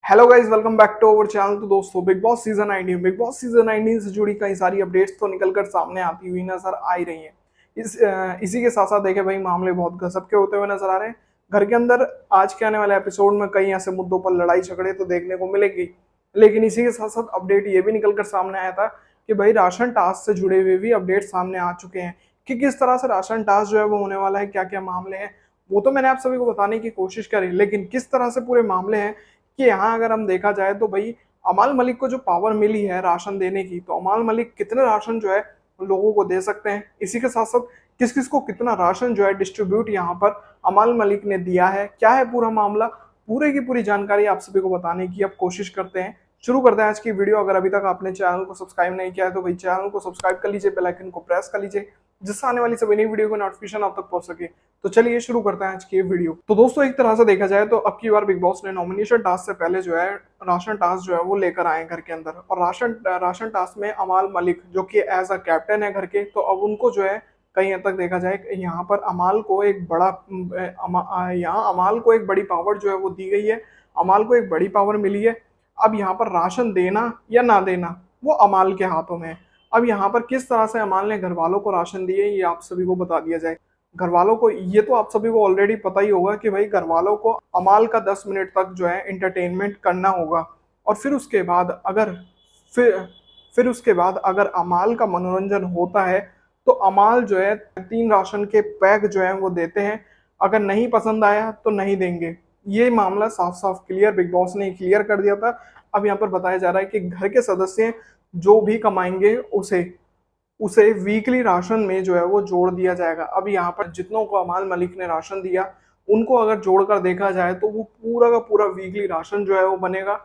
Hello guys, welcome back to our channel. तो दोस्तों, big boss season 19 से जुड़ी कई सारी अपडेट्स तो निकलकर सामने आती हुई नजर आ ही रही हैं। इसी के साथ साथ देखे भाई, मामले बहुत गजब के होते हुए नजर आ रहे हैं। घर के अंदर आज के आने वाले एपिसोड में कई ऐसे मुद्दों पर लड़ाई झगड़े तो देखने को मिलेगी, लेकिन इसी के साथ साथ अपडेट ये भी निकलकर सामने आया था कि भाई राशन टास्क से जुड़े हुए भी अपडेट सामने आ चुके हैं कि किस तरह से राशन टास्क जो है वो होने वाला है, क्या क्या मामले हैं। वो तो मैंने आप सभी को बताने की कोशिश करी, लेकिन किस तरह से पूरे मामले हैं कि यहाँ अगर हम देखा जाए तो भाई अमाल मलिक को जो पावर मिली है राशन देने की, तो अमाल मलिक कितने राशन जो है लोगों को दे सकते हैं। इसी के साथ साथ किस किस को कितना राशन जो है डिस्ट्रीब्यूट यहाँ पर अमाल मलिक ने दिया है, क्या है पूरा मामला, पूरे की पूरी जानकारी आप सभी को बताने की अब कोशिश करते हैं। शुरू करते हैं आज की वीडियो। अगर अभी तक आपने चैनल को सब्सक्राइब नहीं किया है तो भाई चैनल को सब्सक्राइब कर लीजिए, बेल आइकन को प्रेस कर लीजिए, जिससे आने वाली सभी नई वीडियो को नोटिफिकेशन आप तक पहुंच सके। तो चलिए शुरू करते हैं आज की ये वीडियो। तो दोस्तों, एक तरह से देखा जाए तो अब की बार बिग बॉस ने नॉमिनेशन टास्क से पहले जो है राशन टास्क जो है वो लेकर आए घर के अंदर। और राशन टास्क में अमाल मलिक जो कि एज अ कैप्टन है घर के, तो अब उनको जो है कहीं हद तक देखा जाए यहाँ पर अमाल को एक बड़ा यहाँ अमाल को एक बड़ी पावर जो है वो दी गई है। अमाल को एक बड़ी पावर मिली है। अब यहाँ पर राशन देना या ना देना वो अमाल के हाथों में है। अब यहाँ पर किस तरह से अमाल ने घर वालों को राशन दिए ये आप सभी को बता दिया जाए। घर वालों को ये तो आप सभी को ऑलरेडी पता ही होगा कि भाई घर वालों को अमाल का 10 मिनट तक जो है इंटरटेनमेंट करना होगा। और फिर उसके बाद अगर फिर फिर उसके बाद अगर अमाल का मनोरंजन होता है तो अमाल जो है 3 राशन के पैक जो है वो देते हैं। अगर नहीं पसंद आया तो नहीं देंगे। ये मामला साफ साफ क्लियर बिग बॉस ने क्लियर कर दिया था। अब यहाँ पर बताया जा रहा है कि घर के सदस्य जो भी कमाएंगे उसे उसे वीकली राशन में जो है वो जोड़ दिया जाएगा। अब यहाँ पर जितनों को अमाल मलिक ने राशन दिया उनको अगर जोड़कर देखा जाए तो वो पूरा का पूरा वीकली राशन जो है वो बनेगा।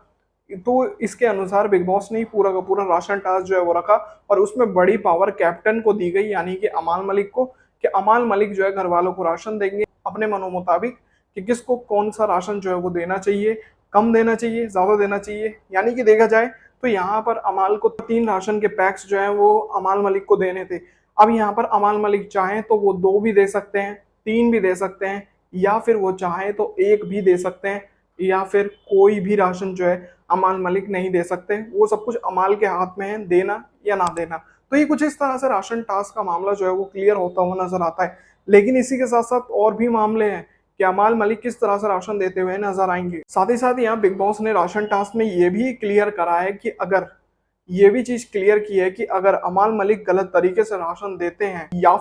तो इसके अनुसार बिग बॉस ने पूरा का पूरा राशन टास्क जो है वो रखा और उसमें बड़ी पावर कैप्टन को दी गई, यानी कि अमाल मलिक को, कि अमाल मलिक जो है घर वालों को राशन देंगे अपने मनो मुताबिक कि किसको कौन सा राशन जो है वो देना चाहिए, कम देना चाहिए, ज्यादा देना चाहिए। यानी कि देखा जाए तो यहाँ पर अमाल को 3 राशन के पैक्स जो है वो अमाल मलिक को देने थे। अब यहाँ पर अमाल मलिक चाहें तो वो 2 भी दे सकते हैं, 3 भी दे सकते हैं, या फिर वो चाहें तो 1 भी दे सकते हैं, या फिर कोई भी राशन जो है अमाल मलिक नहीं दे सकते। वो सब कुछ अमाल के हाथ में है, देना या ना देना। तो ये कुछ इस तरह से राशन टास्क का मामला जो है वो क्लियर होता हुआ नजर आता है। लेकिन इसी के साथ साथ और भी मामले हैं कि अमाल मलिक किस तरह से राशन देते हुए नजर आएंगे। साथ ही साथ यहाँ बिग बॉस ने राशन टास्क में ये भी क्लियर करा है कि अगर ये भी चीज क्लियर की है कि अगर अमाल मलिक गलत तरीके से राशन देते हैं या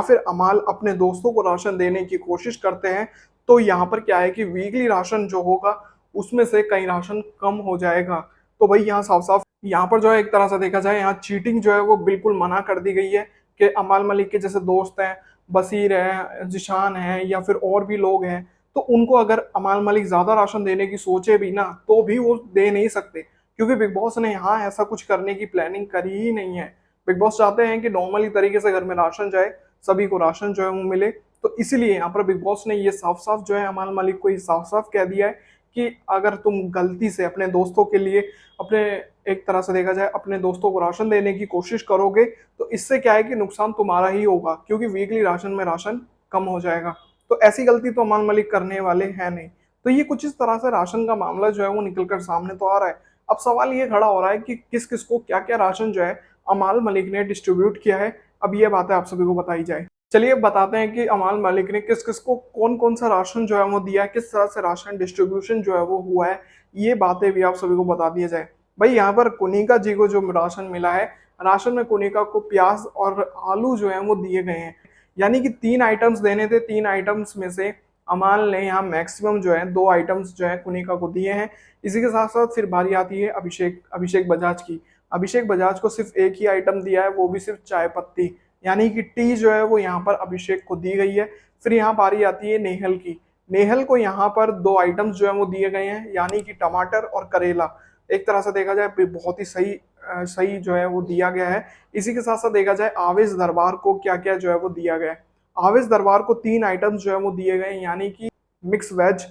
फिर अमाल अपने दोस्तों को राशन देने की कोशिश करते हैं, तो यहाँ पर क्या है कि वीकली राशन जो होगा उसमें से कई राशन कम हो जाएगा। तो भाई यहाँ साफ साफ यहाँ पर जो है एक तरह से देखा जाए यहाँ चीटिंग जो है वो बिल्कुल मना कर दी गई है कि अमाल मलिक के जैसे दोस्त हैं, बसीर है, जिशान है, या फिर और भी लोग हैं, तो उनको अगर अमाल मलिक ज्यादा राशन देने की सोचे भी ना तो भी वो दे नहीं सकते, क्योंकि बिग बॉस ने यहाँ ऐसा कुछ करने की प्लानिंग करी ही नहीं है। बिग बॉस चाहते हैं कि नॉर्मली तरीके से घर में राशन जाए, सभी को राशन जो है वो मिले। तो इसलिए यहाँ पर बिग बॉस ने ये साफ साफ जो है अमाल मलिक को ये साफ साफ कह दिया है कि अगर तुम गलती से अपने दोस्तों के लिए अपने एक तरह से देखा जाए अपने दोस्तों को राशन देने की कोशिश करोगे तो इससे क्या है कि नुकसान तुम्हारा ही होगा, क्योंकि वीकली राशन में राशन कम हो जाएगा। तो ऐसी गलती तो अमाल मलिक करने वाले हैं नहीं। तो ये कुछ इस तरह से राशन का मामला जो है वो निकलकर सामने तो आ रहा है। अब सवाल ये खड़ा हो रहा है कि किस किस को क्या क्या राशन जो है अमाल मलिक ने डिस्ट्रीब्यूट किया है। अब ये बातें आप सभी को बताई जाए। चलिए बताते हैं कि अमाल मलिक ने किस किस को कौन कौन सा राशन जो है वो दिया है, किस तरह से राशन डिस्ट्रीब्यूशन जो है वो हुआ है, ये बातें भी आप सभी को बता दिया जाए। भाई यहाँ पर कुनिका जी को जो राशन मिला है, राशन में कुनिका को प्याज और आलू जो है वो दिए गए हैं। यानी कि 3 आइटम्स देने थे, 3 आइटम्स में से अमाल ने यहाँ मैक्सिमम जो है 2 आइटम्स जो है कुनिका को दिए हैं। इसी के साथ साथ फिर बारी आती है अभिषेक बजाज की। अभिषेक बजाज को सिर्फ एक ही आइटम दिया है, वो भी सिर्फ चाय पत्ती, यानी कि टी जो है वो यहाँ पर अभिषेक को दी गई है। फिर यहाँ बारी आती है नेहल की। नेहल को यहाँ पर 2 आइटम्स जो है वो दिए गए हैं, यानी कि टमाटर और करेला। एक तरह से देखा जाए बहुत ही सही जो है वो दिया गया है। इसी के साथ साथ देखा जाए आवेश दरबार को क्या क्या जो है वो दिया गया है। आवेश दरबार को 3 आइटम्स जो है वो दिए गए, यानी कि मिक्स वेज,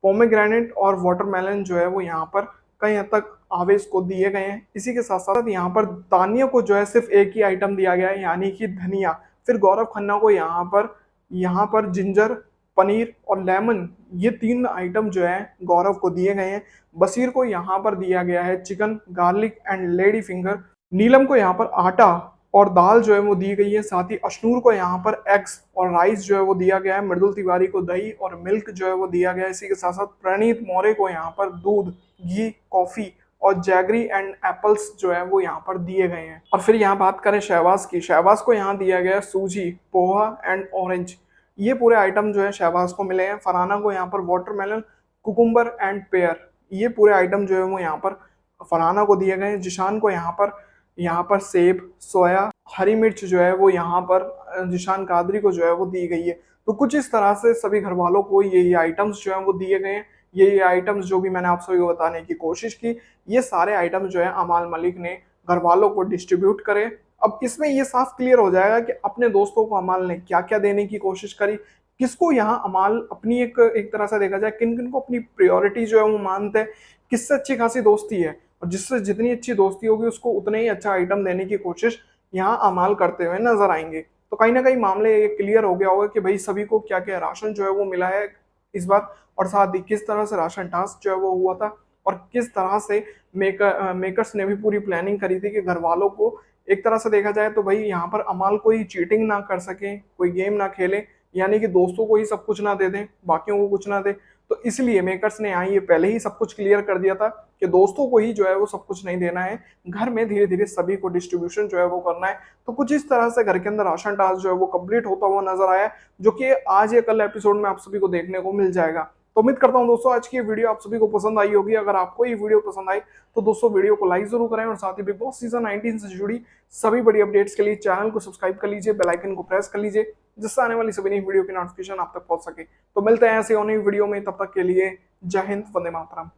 पोमेग्रेनेट और वाटरमेलन जो है वो यहाँ पर कहीं हद तक आवेश को दिए गए हैं। इसी के साथ साथ यहाँ पर तानिया को जो है सिर्फ एक ही आइटम दिया गया है, यानी कि धनिया। फिर गौरव खन्ना को यहाँ पर जिंजर पनीर और लेमन, ये 3 आइटम जो है गौरव को दिए गए हैं। बशीर को यहाँ पर दिया गया है chicken, garlic and lady finger. Neelam को यहाँ पर आटा और दाल जो है वो दी गई है। साथ ही अशनूर को यहाँ पर एग्स और राइस जो है वो दिया गया है। मृदुल तिवारी को दही और मिल्क जो है वो दिया गया है। इसी के साथ साथ प्रणीत मौर्य को यहाँ पर दूध, घी, कॉफी और जैगरी एंड एप्पल्स जो है वो यहाँ पर दिए गए हैं। और फिर यहाँ बात करें शहबाज की, शहबाज को यहाँ दिया गया है सूजी, पोहा एंड ऑरेंज। ये पूरे आइटम जो है शहबाज को मिले हैं। फरहाना को यहाँ पर वाटरमेलन, कुकुम्बर एंड पेयर, ये पूरे आइटम जो है वो यहाँ पर फरहाना को दिए गए हैं। जिशान को यहाँ पर सेब, सोया, हरी मिर्च जो है वो यहाँ पर जिशान कादरी को जो है वो दी गई है। तो कुछ इस तरह से सभी घर वालों को ये आइटम्स जो है वो दिए गए हैं। ये आइटम्स जो भी मैंने आप सभी को बताने की कोशिश की, ये सारे आइटम जो है अमाल मलिक ने घर वालों को डिस्ट्रीब्यूट करे। अब इसमें ये साफ क्लियर हो जाएगा कि अपने दोस्तों को अमाल ने क्या क्या देने की कोशिश करी, किसको यहाँ अमाल अपनी एक तरह से देखा जाए किन किन को अपनी प्रायोरिटी जो है वो मानते हैं, किससे अच्छी खासी दोस्ती है और जिससे जितनी अच्छी दोस्ती होगी उसको उतना ही अच्छा आइटम देने की कोशिश यहाँ अमाल करते हुए नजर आएंगे। तो कहीं ना कहीं मामले ये क्लियर हो गया होगा कि भाई सभी को क्या क्या राशन जो है वो मिला है इस बार, और साथ ही किस तरह से राशन टास्क जो है वो हुआ था और किस तरह से मेकर्स ने भी पूरी प्लानिंग करी थी कि घर वालों को एक तरह से देखा जाए तो भाई यहाँ पर अमाल कोई चीटिंग ना कर सके, कोई गेम ना खेले, यानी कि दोस्तों को ही सब कुछ ना दे दें, बाकियों को कुछ ना दे। तो इसलिए मेकर्स ने यहाँ ये पहले ही सब कुछ क्लियर कर दिया था कि दोस्तों को ही जो है वो सब कुछ नहीं देना है, घर में धीरे धीरे सभी को डिस्ट्रीब्यूशन जो है वो करना है। तो कुछ इस तरह से घर के अंदर राशन टास्क जो है वो कंप्लीट होता हुआ नजर आया, जो कि आज या कल एपिसोड में आप सभी को देखने को मिल जाएगा। तो उम्मीद करता हूं दोस्तों आज की ये वीडियो आप सभी को पसंद आई होगी। अगर आपको ये वीडियो पसंद आई तो दोस्तों वीडियो को लाइक जरूर करें और साथ ही बिग बॉस सीजन 19 से जुड़ी सभी बड़ी अपडेट्स के लिए चैनल को सब्सक्राइब कर लीजिए, बेल आइकन को प्रेस कर लीजिए, जिससे आने वाली सभी नई वीडियो की नोटिफिकेशन आप तक पहुंच सके। तो मिलते हैं ऐसे और नई वीडियो में, तब तक के लिए जय हिंद, वंदे मातरम।